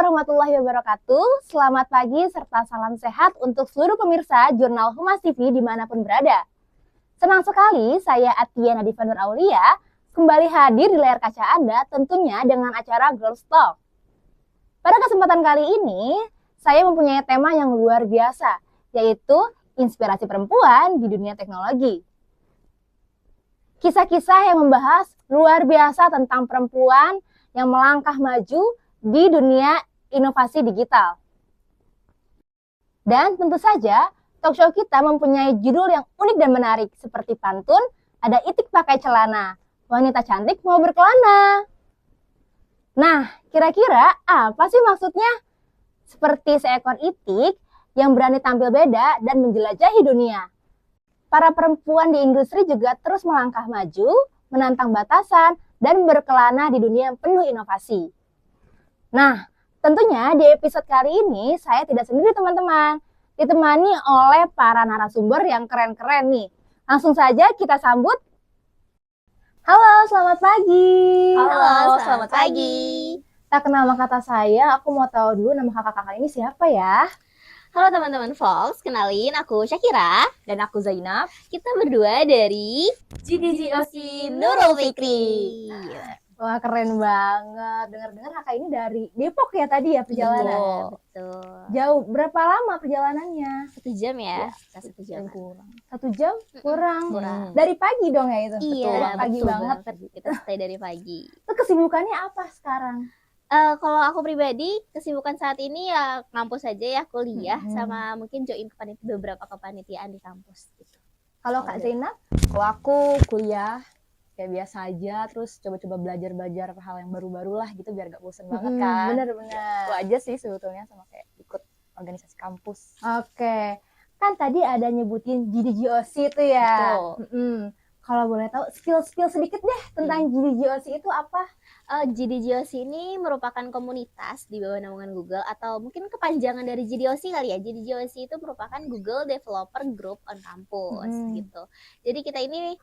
warahmatullahi wabarakatuh. Selamat pagi serta salam sehat untuk seluruh pemirsa Jurnal Humas TV dimanapun berada. Senang sekali saya Atia Nadifa Nur Aulia kembali hadir di layar kaca Anda tentunya dengan acara Girls Talk. Pada kesempatan kali ini, saya mempunyai tema yang luar biasa, yaitu inspirasi perempuan di dunia teknologi. Kisah-kisah yang membahas luar biasa tentang perempuan yang melangkah maju di dunia inovasi digital. Dan tentu saja, talk show kita mempunyai judul yang unik dan menarik, seperti pantun, ada itik pakai celana, wanita cantik mau berkelana. Nah, kira-kira apa sih maksudnya? Seperti seekor itik yang berani tampil beda dan menjelajahi dunia. Para perempuan di industri juga terus melangkah maju, menantang batasan, dan berkelana di dunia yang penuh inovasi. Nah, tentunya di episode kali ini saya tidak sendiri teman-teman. Ditemani oleh para narasumber yang keren-keren nih. Langsung saja kita sambut. Halo, selamat pagi. Halo, selamat pagi. Tak kenal maka kata saya, aku mau tahu dulu nama kakak-kakak ini siapa ya? Halo teman-teman Fox, kenalin aku Syakira. Dan aku Zainab. Kita berdua dari GDGOC Nurul Fikri. Wah, keren banget. Dengar-dengar kakak ini dari Depok ya tadi ya perjalanan. Betul. Jauh, berapa lama perjalanannya? 1 jam ya? Ya, 1 jam. kurang. 1 jam? Kurang. Kurang. Dari pagi dong ya itu? Iya, pagi betul banget. Kita stay dari pagi. Itu kesibukannya apa sekarang? Kalau aku pribadi, kesibukan saat ini ya ngampus aja ya, kuliah sama mungkin join beberapa kepanitiaan di kampus gitu. Kalau Kak Zainab? Kalau aku kuliah kayak biasa aja, terus coba-coba belajar hal yang baru-baru lah gitu biar gak bosen banget kan. Bener-bener. Itu aja sih sebetulnya, sama kayak ikut organisasi kampus. Oke. Kan tadi ada nyebutin GDGOC itu ya. Betul. Kalau boleh tahu skill-skill sedikit deh tentang GDGOC itu apa? GDGOC ini merupakan komunitas di bawah naungan Google, atau mungkin kepanjangan dari GDOC kali ya. GDGOC itu merupakan Google Developer Group on Campus gitu. Jadi kita ini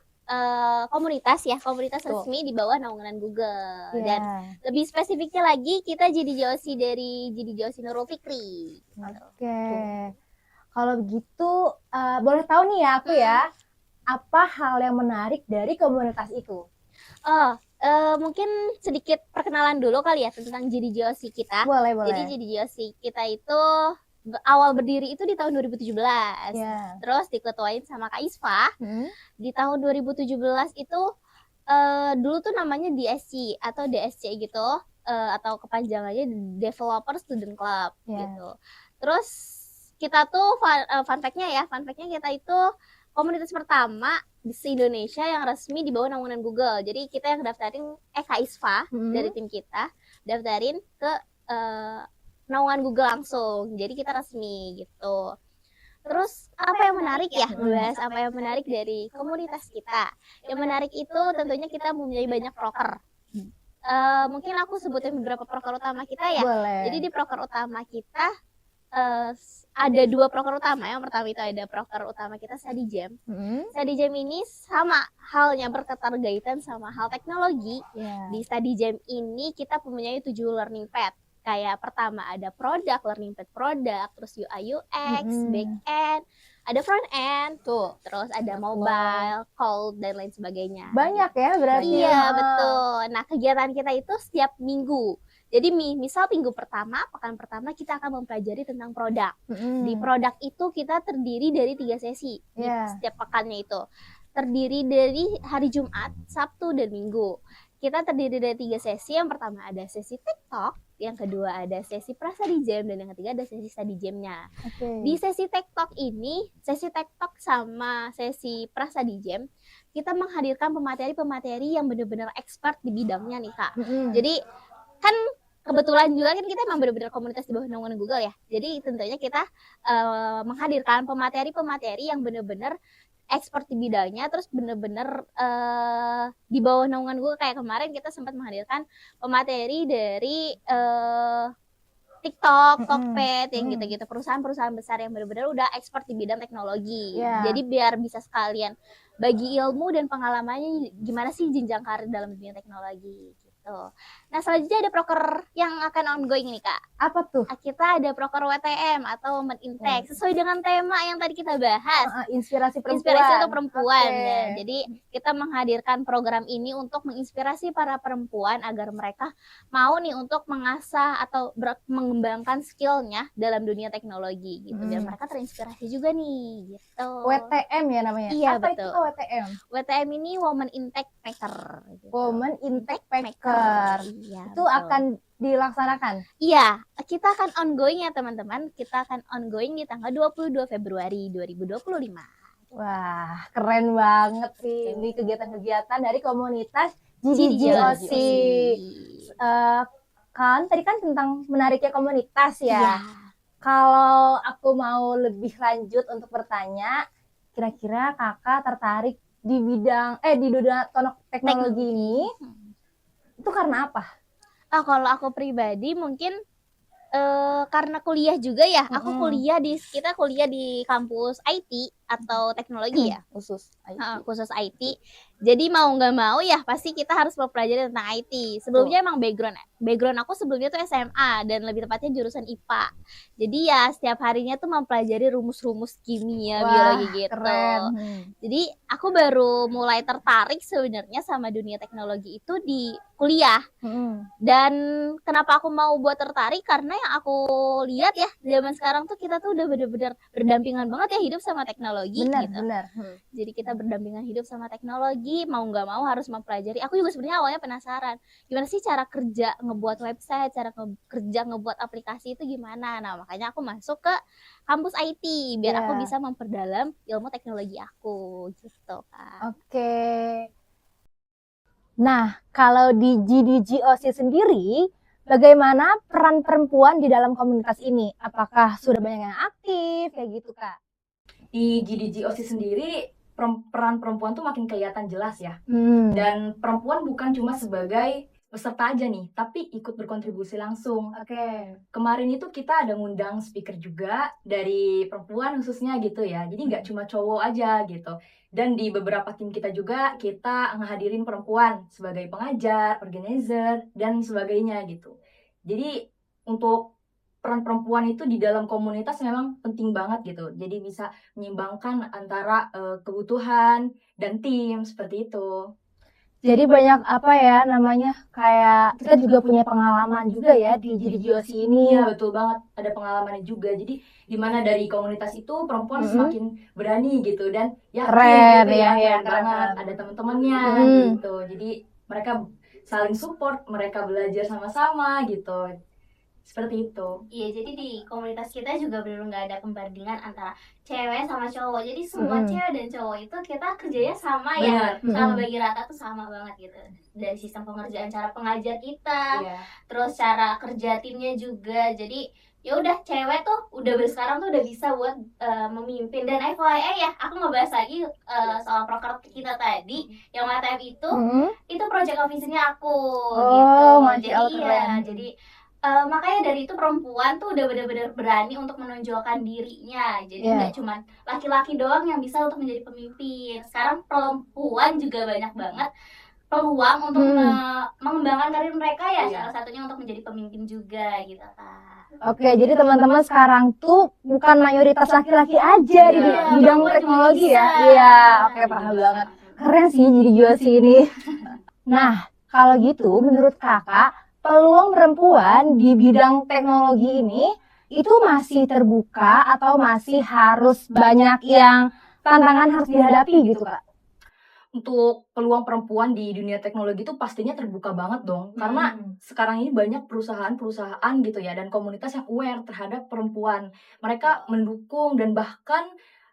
komunitas resmi di bawah naungan Google. Dan lebih spesifiknya lagi, kita GDGOC dari GDGOC Nurul Fikri. Oke. Kalau begitu boleh tahu nih ya aku ya, apa hal yang menarik dari komunitas itu? Mungkin sedikit perkenalan dulu kali ya tentang GDGOC kita. Boleh. Jadi GDGOC kita itu awal berdiri itu di tahun 2017. Terus diketuain sama Kak Isfa. Di tahun 2017 itu dulu tuh namanya DSC atau DSC gitu, atau kepanjangannya Developer Student Club gitu. Terus kita tuh fun fact-nya kita itu komunitas pertama di Indonesia yang resmi di bawah naungan Google. Jadi kita yang daftarin Kak Isfa dari tim kita daftarin ke naungan Google langsung. Jadi kita resmi gitu. Terus apa yang menarik ya? Membahas apa yang menarik dari komunitas kita. Yang menarik itu tentunya kita mempunyai banyak proker. Mungkin aku sebutin beberapa proker utama kita ya. Boleh. Jadi di proker utama kita ada 2 proker utama. Yang pertama itu ada proker utama kita Study Jam. Study Jam ini sama halnya berketerkaitan sama hal teknologi. Di Study Jam ini kita mempunyai 7 learning path. Kayak pertama ada produk, learning path produk, terus UI UX, back end, ada front end, terus ada mobile, call, dan lain sebagainya. Banyak ya berarti. Iya, betul. Nah, kegiatan kita itu setiap minggu. Jadi misal minggu pertama, pekan pertama kita akan mempelajari tentang produk. Di produk itu kita terdiri dari 3 sesi di setiap pekannya itu. Terdiri dari hari Jumat, Sabtu, dan Minggu. Kita terdiri dari 3 sesi. Yang pertama ada sesi TikTok, yang kedua ada sesi Prasadi Jam, dan yang ketiga ada sesi Study Jam-nya. Di sesi TikTok ini, sesi TikTok sama sesi Prasadi Jam, kita menghadirkan pemateri-pemateri yang benar-benar expert di bidangnya nih Kak. Jadi kan kebetulan juga kan kita memang benar-benar komunitas di bawah naungan Google ya. Jadi tentunya kita menghadirkan pemateri-pemateri yang benar-benar expert di bidangnya, terus benar-benar di bawah naungan Google. Kayak kemarin kita sempat menghadirkan pemateri dari TikTok, Tokped, yang gitu-gitu, perusahaan-perusahaan besar yang benar-benar udah expert di bidang teknologi. Jadi biar bisa sekalian bagi ilmu dan pengalamannya gimana sih jenjang karir dalam dunia teknologi. gitu. Nah, selanjutnya ada proker yang akan ongoing nih, Kak. Apa tuh? Kita ada proker WTM atau Women in Tech sesuai dengan tema yang tadi kita bahas. Inspirasi perempuan. Inspirasi untuk perempuan. Ya. Jadi kita menghadirkan program ini untuk menginspirasi para perempuan agar mereka mau nih untuk mengasah atau mengembangkan skillnya dalam dunia teknologi gitu. Biar mereka terinspirasi juga nih gitu. WTM ya namanya? Iya, apa betul. itu WTM? WTM ini Women in Tech Maker. Gitu. Women in Tech Maker. Iya, itu betul. Akan dilaksanakan? Iya, kita akan ongoing ya teman-teman. Kita akan ongoing di tanggal 22 Februari 2025. Wah, keren banget sih ini kegiatan-kegiatan dari komunitas GDGOC. Kan tadi kan tentang menariknya komunitas ya. Kalau aku mau lebih lanjut untuk bertanya, kira-kira kakak tertarik di bidang di dunia teknologi ini itu karena apa? Kalau aku pribadi mungkin karena kuliah juga ya. Aku kita kuliah di kampus IT atau teknologi ya, khusus IT. Jadi mau nggak mau ya pasti kita harus mempelajari tentang IT. Sebelumnya emang background aku sebelumnya tuh SMA dan lebih tepatnya jurusan IPA. Jadi ya setiap harinya tuh mempelajari rumus-rumus kimia, biologi gitu. Keren. Jadi aku baru mulai tertarik sebenarnya sama dunia teknologi itu di kuliah. Dan kenapa aku mau buat tertarik, karena yang aku lihat ya zaman sekarang tuh kita tuh udah bener-bener berdampingan banget ya hidup sama teknologi. Benar. Jadi kita berdampingan hidup sama teknologi, mau nggak mau harus mempelajari. Aku juga sebenarnya awalnya penasaran, gimana sih cara kerja ngebuat website, cara kerja ngebuat aplikasi itu gimana. Nah makanya aku masuk ke kampus IT biar aku bisa memperdalam ilmu teknologi aku gitu kan. Oke. Nah kalau di GDGOC sendiri, bagaimana peran perempuan di dalam komunitas ini? Apakah sudah banyak yang aktif kayak gitu Kak? Di GDGOC sendiri peran perempuan tuh makin kelihatan jelas ya. Dan perempuan bukan cuma sebagai peserta aja nih, tapi ikut berkontribusi langsung. Kemarin itu kita ada ngundang speaker juga dari perempuan khususnya gitu ya. Jadi nggak cuma cowok aja gitu. Dan di beberapa tim kita juga kita ngehadirin perempuan sebagai pengajar, organizer, dan sebagainya gitu. Jadi untuk peran perempuan itu di dalam komunitas memang penting banget gitu. Jadi bisa menyeimbangkan antara kebutuhan dan tim seperti itu. Jadi banyak kayak kita juga punya pengalaman juga ya di GDGOC ini. Iya betul banget, ada pengalamannya juga. Jadi dimana dari komunitas itu perempuan semakin berani gitu dan keren gitu ya, keren banget. Ada teman-temannya gitu. Jadi mereka saling support, mereka belajar sama-sama gitu. Seperti itu. Iya, jadi di komunitas kita juga benar nggak ada perbandingan antara cewek sama cowok. Jadi semua cewek dan cowok itu kita kerjanya sama ya, sama bagi rata tuh sama banget gitu. Dari sistem pengerjaan, cara pengajar kita, terus cara kerja timnya juga. Jadi ya udah cewek tuh udah sekarang tuh udah bisa buat memimpin. Dan FYI ya, aku ngebahas lagi soal proker kita tadi yang WTF itu project office-nya aku gitu. Jadi makanya dari itu perempuan tuh udah benar-benar berani untuk menonjolkan dirinya. Jadi nggak cuma laki-laki doang yang bisa untuk menjadi pemimpin. Sekarang perempuan juga banyak banget peluang untuk mengembangkan karir mereka ya. Salah satunya untuk menjadi pemimpin juga gitu Kak. Oke, jadi teman-teman sekarang tuh bukan mayoritas laki-laki aja di bidang teknologi ya. Iya, oke, paham banget. Keren sih jadi GDGOC ini. Nah, kalau gitu menurut kakak, peluang perempuan di bidang teknologi ini itu masih terbuka atau masih harus banyak yang tantangan harus dihadapi gitu Kak? Untuk peluang perempuan di dunia teknologi itu pastinya terbuka banget dong. Karena sekarang ini banyak perusahaan-perusahaan gitu ya dan komunitas yang aware terhadap perempuan. Mereka mendukung dan bahkan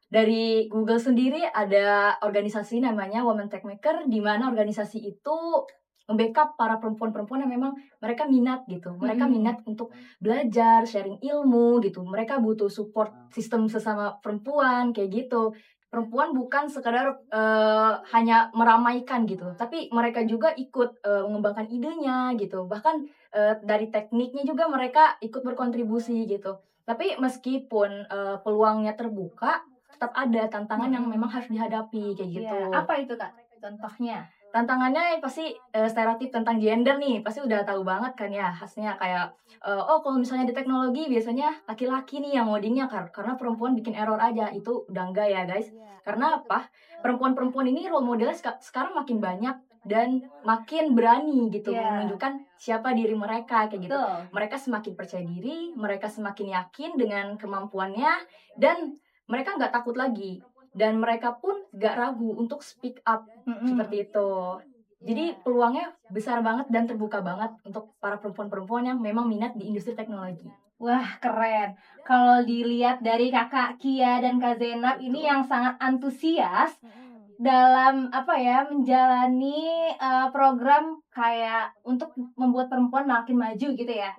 dari Google sendiri ada organisasi namanya Women Tech Maker, di mana organisasi itu membackup para perempuan-perempuan yang memang mereka minat gitu. Mereka minat untuk belajar, sharing ilmu gitu. Mereka butuh support sistem sesama perempuan kayak gitu. Perempuan bukan sekadar hanya meramaikan gitu, tapi mereka juga ikut mengembangkan idenya gitu. Bahkan dari tekniknya juga mereka ikut berkontribusi gitu. Tapi meskipun peluangnya terbuka, tetap ada tantangan yang memang harus dihadapi kayak gitu. Apa itu Kak? Contohnya? tantangannya pasti stereotip tentang gender nih, pasti udah tahu banget kan ya khasnya kayak oh kalau misalnya di teknologi biasanya laki-laki nih yang ngodingnya karena perempuan bikin error aja. Itu udah enggak ya guys. Karena apa? Perempuan-perempuan ini role modelnya sekarang makin banyak dan makin berani gitu menunjukkan siapa diri mereka kayak gitu. Mereka semakin percaya diri, mereka semakin yakin dengan kemampuannya dan mereka nggak takut lagi. Dan mereka pun gak ragu untuk speak up seperti itu. Jadi peluangnya besar banget dan terbuka banget untuk para perempuan-perempuan yang memang minat di industri teknologi. Wah, keren. Kalau dilihat dari Kakak Kia dan Kak Zainab ini yang sangat antusias dalam menjalani program kayak untuk membuat perempuan makin maju gitu ya.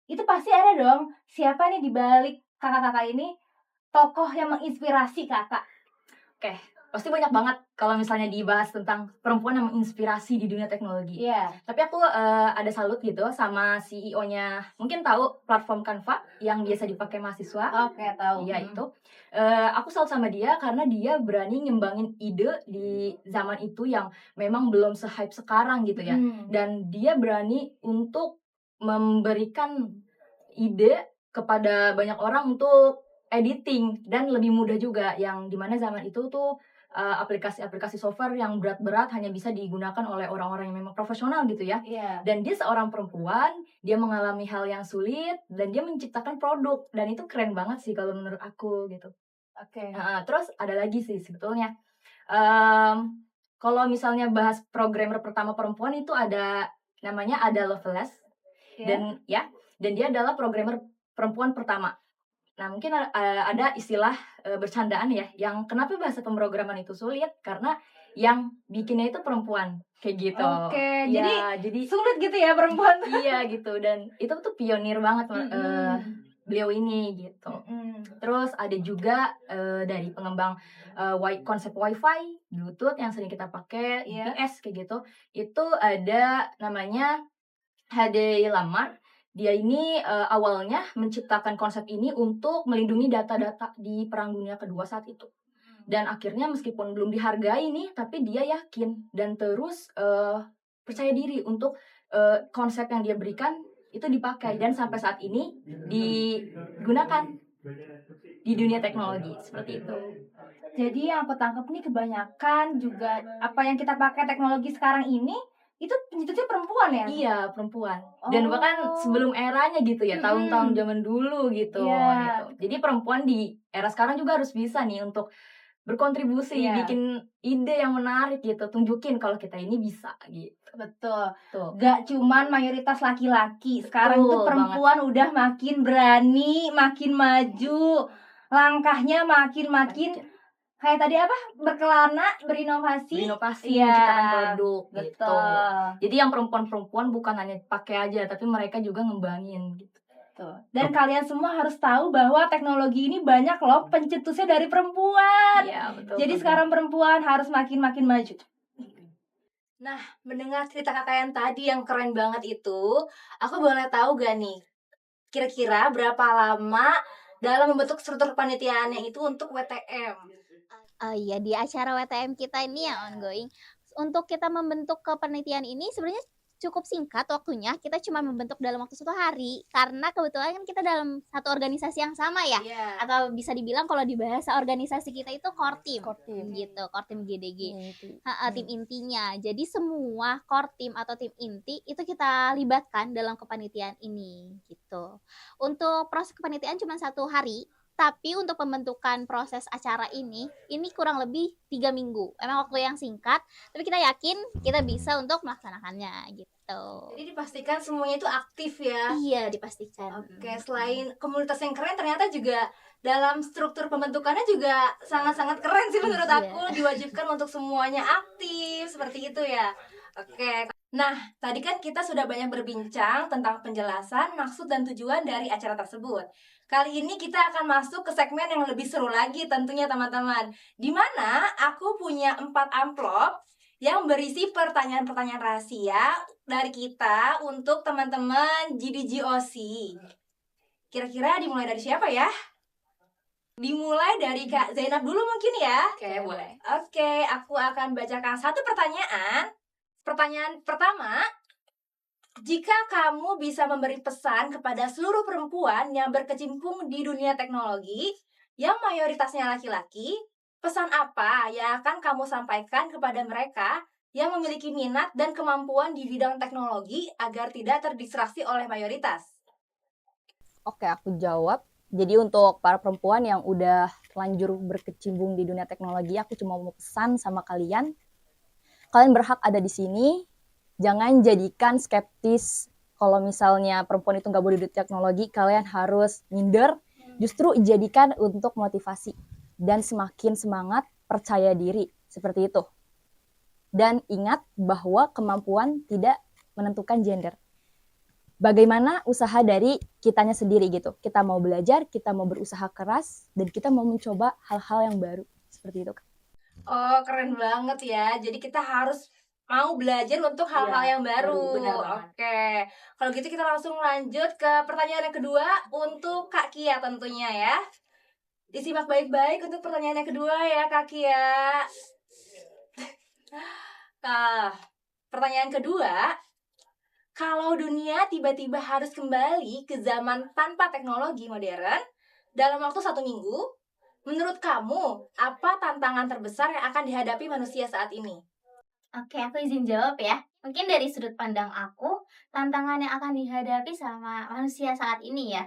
Itu pasti ada dong siapa nih di balik kakak-kakak ini tokoh yang menginspirasi kakak. Oke, pasti banyak banget kalau misalnya dibahas tentang perempuan yang menginspirasi di dunia teknologi. Tapi aku ada salut gitu sama CEO-nya. Mungkin tahu platform Canva yang biasa dipakai mahasiswa. Oke, tahu. Iya, itu. Aku salut sama dia karena dia berani ngembangin ide di zaman itu yang memang belum se-hype sekarang gitu ya. Dan dia berani untuk memberikan ide kepada banyak orang untuk editing dan lebih mudah juga, yang dimana zaman itu tuh aplikasi-aplikasi software yang berat-berat hanya bisa digunakan oleh orang-orang yang memang profesional gitu ya. Dan dia seorang perempuan, dia mengalami hal yang sulit dan dia menciptakan produk, dan itu keren banget sih kalau menurut aku gitu. Terus ada lagi sih sebetulnya kalau misalnya bahas programmer pertama perempuan itu namanya Ada Lovelace. Dan dia adalah programmer perempuan pertama. Nah, mungkin ada istilah bercandaan ya, yang kenapa bahasa pemrograman itu sulit, karena yang bikinnya itu perempuan, kayak gitu. Jadi sulit gitu ya perempuan. Iya gitu, dan itu tuh pionir banget beliau ini gitu. Terus ada juga dari pengembang konsep WiFi, Bluetooth yang sering kita pakai, UPS kayak gitu. Itu ada namanya Hadi Lamar. Dia ini awalnya menciptakan konsep ini untuk melindungi data-data di Perang Dunia Kedua saat itu. Dan akhirnya meskipun belum dihargai nih, tapi dia yakin dan terus percaya diri untuk konsep yang dia berikan itu dipakai. Dan sampai saat ini digunakan di dunia teknologi, seperti itu. Jadi yang aku tangkap nih kebanyakan juga apa yang kita pakai teknologi sekarang ini itu pencetusnya perempuan ya? Iya, perempuan. Dan bahkan sebelum eranya gitu ya, tahun-tahun zaman dulu gitu. Jadi perempuan di era sekarang juga harus bisa nih untuk berkontribusi, bikin ide yang menarik gitu, tunjukin kalau kita ini bisa gitu. Betul. Gak cuman mayoritas laki-laki, sekarang tuh perempuan udah makin berani, makin maju, langkahnya makin kayak tadi berkelana, berinovasi, menciptakan produk gitu. Jadi yang perempuan-perempuan bukan hanya pakai aja, tapi mereka juga ngembangin gitu. Dan kalian semua harus tahu bahwa teknologi ini banyak loh pencetusnya dari perempuan. Betul. Jadi sekarang perempuan harus makin maju. Nah, mendengar cerita kakak yang tadi yang keren banget itu, aku boleh tahu gak nih, kira-kira berapa lama dalam membentuk struktur kepanitiaannya itu untuk WTM? Oh iya, di acara WTM kita ini yang ongoing, untuk kita membentuk kepanitiaan ini sebenarnya cukup singkat waktunya. Kita cuma membentuk dalam waktu 1 hari karena kebetulan kan kita dalam satu organisasi yang sama ya. Atau bisa dibilang kalau di bahasa organisasi kita itu core team gitu, core team GDG. Tim intinya. Jadi semua core team atau tim inti itu kita libatkan dalam kepanitiaan ini gitu. Untuk proses kepanitiaan cuma 1 hari. Tapi untuk pembentukan proses acara ini kurang lebih 3 minggu. Emang waktu yang singkat, tapi kita yakin kita bisa untuk melaksanakannya gitu. Jadi dipastikan semuanya itu aktif ya? Iya, dipastikan. Oke, selain komunitas yang keren, ternyata juga dalam struktur pembentukannya juga sangat-sangat keren sih menurut aku. Diwajibkan untuk semuanya aktif, seperti itu ya. Oke. Nah, tadi kan kita sudah banyak berbincang tentang penjelasan, maksud dan tujuan dari acara tersebut. Kali ini kita akan masuk ke segmen yang lebih seru lagi tentunya teman-teman. Di mana aku punya 4 amplop yang berisi pertanyaan-pertanyaan rahasia dari kita untuk teman-teman GDGOC. Kira-kira dimulai dari siapa ya? Dimulai dari Kak Zainab dulu mungkin ya? Oke, boleh. Oke, aku akan bacakan 1 pertanyaan. Pertanyaan pertama, jika kamu bisa memberi pesan kepada seluruh perempuan yang berkecimpung di dunia teknologi, yang mayoritasnya laki-laki, pesan apa yang akan kamu sampaikan kepada mereka yang memiliki minat dan kemampuan di bidang teknologi agar tidak terdistraksi oleh mayoritas? Oke, aku jawab. Jadi untuk para perempuan yang udah terlanjur berkecimpung di dunia teknologi, aku cuma mau pesan sama kalian. Kalian berhak ada di sini. Jangan jadikan skeptis kalau misalnya perempuan itu nggak boleh di teknologi, kalian harus minder. Justru jadikan untuk motivasi dan semakin semangat, percaya diri seperti itu. Dan ingat bahwa kemampuan tidak menentukan gender. Bagaimana usaha dari kitanya sendiri gitu. Kita mau belajar, kita mau berusaha keras, dan kita mau mencoba hal-hal yang baru. Seperti itu. Oh, keren banget ya. Jadi kita harus mau belajar untuk hal-hal yang baru. Oke. Kalau gitu kita langsung lanjut ke pertanyaan yang kedua untuk Kak Kia tentunya ya. Disimak baik-baik untuk pertanyaan yang kedua ya Kak Kia. Nah, pertanyaan kedua, kalau dunia tiba-tiba harus kembali ke zaman tanpa teknologi modern dalam waktu 1 minggu, menurut kamu apa tantangan terbesar yang akan dihadapi manusia saat ini? Oke, aku izin jawab ya. Mungkin dari sudut pandang aku, tantangan yang akan dihadapi sama manusia saat ini ya.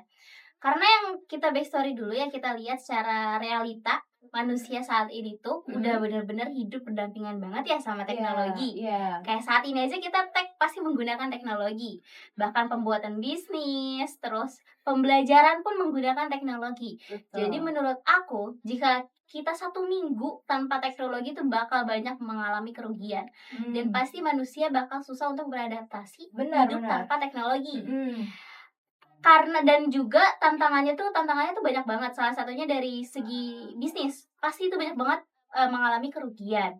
Karena yang kita backstory dulu ya, kita lihat secara realita, manusia saat ini tuh udah bener-bener hidup berdampingan banget ya sama teknologi. Kayak saat ini aja kita pasti menggunakan teknologi. Bahkan pembuatan bisnis, terus pembelajaran pun menggunakan teknologi. Jadi menurut aku, jika kita 1 minggu tanpa teknologi itu bakal banyak mengalami kerugian. Dan pasti manusia bakal susah untuk beradaptasi hidup tanpa teknologi. Karena dan juga tantangannya tuh banyak banget. Salah satunya dari segi bisnis, pasti itu banyak banget mengalami kerugian.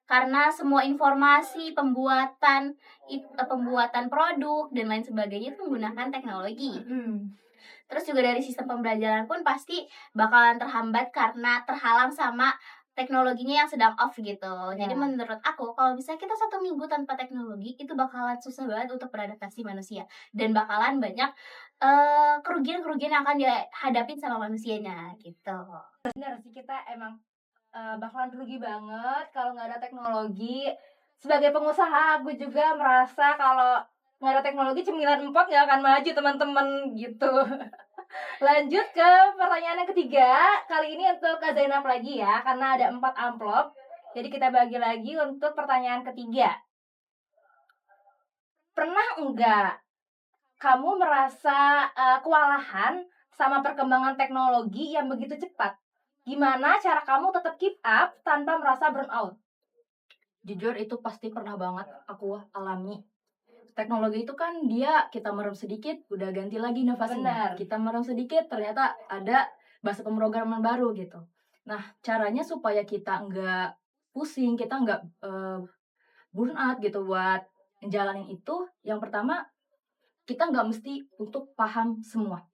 Karena semua informasi pembuatan produk dan lain sebagainya itu menggunakan teknologi. Terus juga dari sistem pembelajaran pun pasti bakalan terhambat karena terhalang sama teknologinya yang sedang off gitu. Jadi menurut aku kalau misalnya kita 1 minggu tanpa teknologi itu bakalan susah banget untuk beradaptasi manusia dan bakalan banyak kerugian-kerugian yang akan dihadapin sama manusianya gitu. Benar sih, kita emang bakalan rugi banget kalau nggak ada teknologi. Sebagai pengusaha aku juga merasa kalau nggak ada teknologi cemilan empot nggak akan maju teman-teman gitu. Lanjut ke pertanyaan yang ketiga. Kali ini untuk Kak Zainab lagi ya, karena ada 4 amplop. Jadi kita bagi lagi untuk pertanyaan ketiga. Pernah enggak kamu merasa kewalahan sama perkembangan teknologi yang begitu cepat? Gimana cara kamu tetap keep up tanpa merasa burnout? Jujur itu pasti pernah banget aku alami. Teknologi itu kan dia kita merem sedikit udah ganti lagi inovasinya. Kita merem sedikit ternyata ada bahasa pemrograman baru gitu. Nah, caranya supaya kita nggak pusing, kita nggak burnout gitu buat menjalanin itu, yang pertama kita nggak mesti untuk paham semua.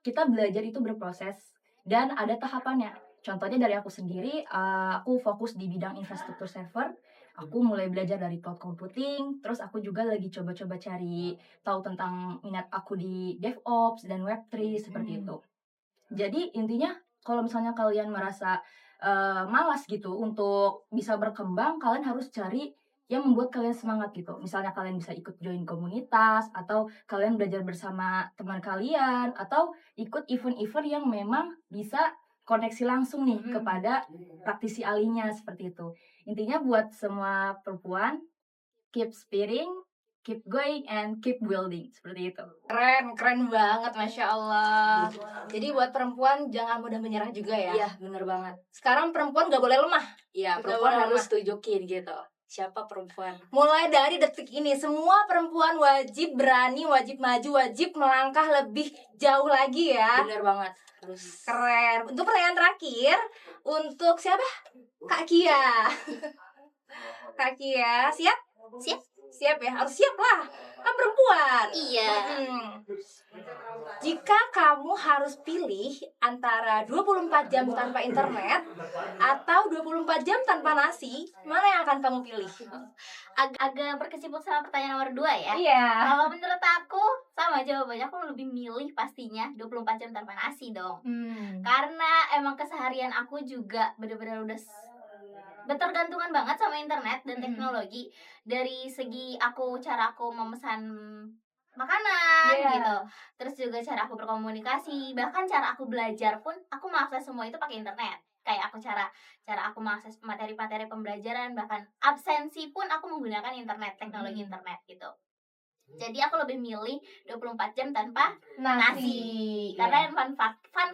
Kita belajar itu berproses dan ada tahapannya. Contohnya dari aku sendiri, aku fokus di bidang infrastruktur server. Aku mulai belajar dari cloud computing, terus aku juga lagi coba-coba cari tahu tentang minat aku di DevOps dan Web3 seperti itu. Jadi intinya kalau misalnya kalian merasa malas gitu untuk bisa berkembang, kalian harus cari yang membuat kalian semangat gitu. Misalnya kalian bisa ikut join komunitas, atau kalian belajar bersama teman kalian, atau ikut event-event yang memang bisa koneksi langsung nih kepada praktisi ahlinya seperti itu. Intinya buat semua perempuan, keep spiring, keep going, and keep building. Seperti itu. Keren banget, Masya Allah. Jadi buat perempuan jangan mudah menyerah juga ya. Iya, bener banget. Sekarang perempuan gak boleh lemah. Iya, Nggak perempuan boleh harus lemah. tunjukin gitu. Siapa perempuan? Mulai dari detik ini, semua perempuan wajib berani, wajib maju, wajib melangkah lebih jauh lagi ya. Bener banget. Terus Keren. Untuk pertanyaan terakhir, untuk siapa? Kak Kia. Kak Kia, siap? Siap ya, harus siap lah. Kan perempuan. Iya. Jika kamu harus pilih antara 24 jam tanpa internet atau 24 jam tanpa nasi, mana yang akan kamu pilih? Agak berkecimpung sama pertanyaan nomor 2 ya. Iya. Kalau menurut aku sama jawabannya, aku lebih milih pastinya 24 jam tanpa nasi dong. Karena emang keseharian aku juga benar-benar udah bertergantungan banget sama internet dan teknologi. Dari segi cara aku memesan makanan gitu, terus juga cara aku berkomunikasi, bahkan cara aku belajar pun aku mengakses semua itu pakai internet. Kayak aku cara aku mengakses materi-materi pembelajaran, bahkan absensi pun aku menggunakan internet, teknologi internet gitu. Jadi aku lebih milih 24 jam tanpa nasi. Karena fun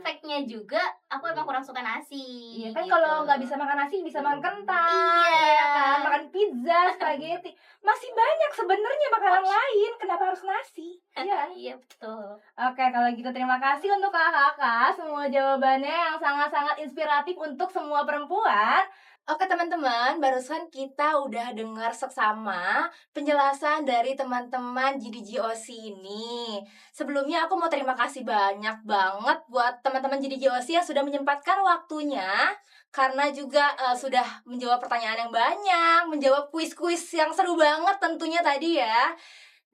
fact-nya juga aku emang kurang suka nasi. Iya kan, gitu. kalau nggak bisa makan nasi bisa makan kentang, Iya. ya kan, makan pizza, spaghetti. Masih banyak sebenarnya makanan lain. Kenapa harus nasi? Iya. Iya betul. Oke, kalau gitu terima kasih untuk kakak-kakak semua jawabannya yang sangat-sangat inspiratif untuk semua perempuan. Oke teman-teman, barusan kita udah dengar seksama penjelasan dari teman-teman GDGOC ini. Sebelumnya aku mau terima kasih banyak banget buat teman-teman GDGOC yang sudah menyempatkan waktunya, karena juga sudah menjawab pertanyaan yang banyak, menjawab kuis-kuis yang seru banget tentunya tadi ya.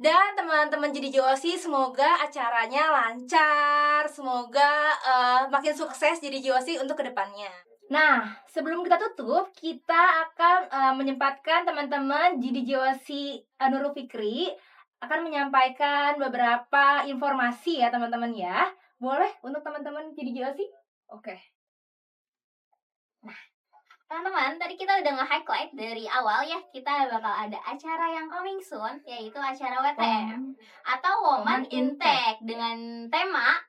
Dan teman-teman GDGOC, semoga acaranya lancar, semoga makin sukses GDGOC untuk kedepannya. Nah, sebelum kita tutup, kita akan menyempatkan teman-teman GDGOC Nurul Fikri akan menyampaikan beberapa informasi ya teman-teman ya. Boleh untuk teman-teman GDGOC? Oke. Nah, teman-teman, tadi kita udah nge-highlight dari awal ya, kita bakal ada acara yang coming soon, yaitu acara WTM atau Woman in Tech dengan tema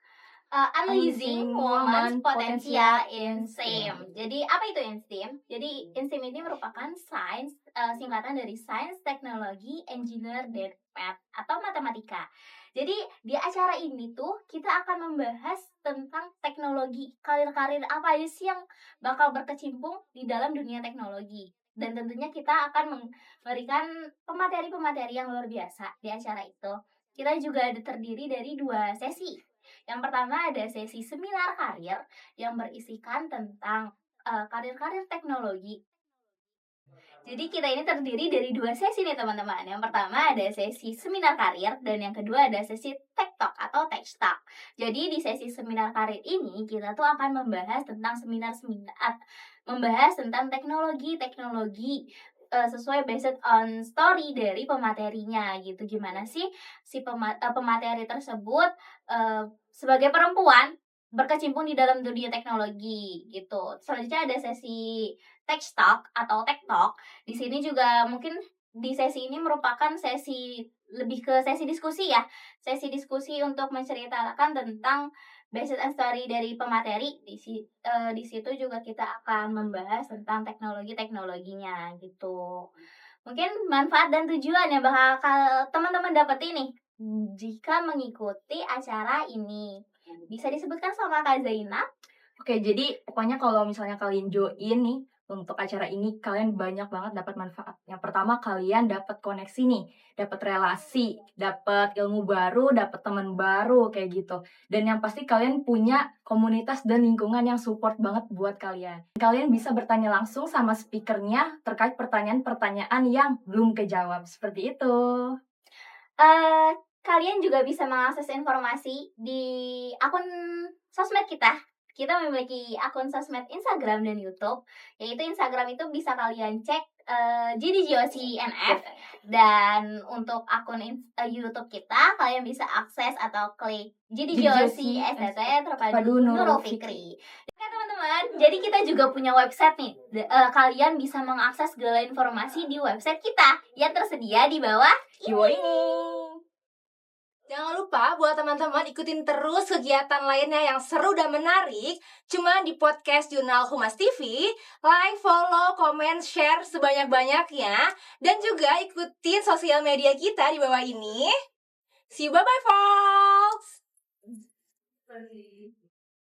Unleashing Women's Potential in STEM. Jadi apa itu in STEM? Jadi in STEM ini merupakan sains, singkatan dari Science, Technology, Engineer, dan Math atau matematika. Jadi di acara ini tuh kita akan membahas tentang teknologi, karir-karir apa aja sih yang bakal berkecimpung di dalam dunia teknologi. Dan tentunya kita akan memberikan pemateri-pemateri yang luar biasa di acara itu. Kita juga terdiri dari 2 sesi. Yang pertama ada sesi seminar karir yang berisikan tentang karir-karir teknologi. Jadi kita ini terdiri dari 2 sesi nih teman-teman. Yang pertama ada sesi seminar karir dan yang kedua ada sesi Tech Talk atau Tech Talk. Jadi di sesi seminar karir ini kita tuh akan membahas tentang membahas tentang teknologi sesuai based on story dari pematerinya gitu. Gimana sih si pemateri tersebut sebagai perempuan berkecimpung di dalam dunia teknologi gitu. Selanjutnya ada sesi Tech Talk atau Tech Talk. Di sini juga mungkin di sesi ini merupakan sesi lebih ke sesi diskusi ya. Sesi diskusi untuk menceritakan tentang based on story dari pemateri. Di situ juga kita akan membahas tentang teknologinya gitu. Mungkin manfaat dan tujuan yang bakal teman-teman dapat ini jika mengikuti acara ini. Bisa disebutkan sama Kak Zainab? Oke, jadi pokoknya kalau misalnya kalian join nih untuk acara ini, kalian banyak banget dapat manfaat. Yang pertama, kalian dapat koneksi nih, dapat relasi, dapat ilmu baru, dapat teman baru kayak gitu. Dan yang pasti kalian punya komunitas dan lingkungan yang support banget buat kalian. Kalian bisa bertanya langsung sama speakernya terkait pertanyaan-pertanyaan yang belum kejawab. Seperti itu. Kalian juga bisa mengakses informasi di akun sosmed kita. Kita memiliki akun sosmed Instagram dan YouTube. Yaitu Instagram itu bisa kalian cek GDGOC-NF. Dan untuk akun YouTube kita, kalian bisa akses atau klik GDGOC STT Terpadu Nurul Fikri. Oke teman-teman, jadi kita juga punya website nih. Kalian bisa mengakses segala informasi di website kita yang tersedia di bawah ini. Jangan lupa buat teman-teman ikutin terus kegiatan lainnya yang seru dan menarik cuma di podcast Jurnal Humas TV. Like, follow, komen, share sebanyak-banyaknya. Dan juga ikutin sosial media kita di bawah ini. See you, bye-bye folks!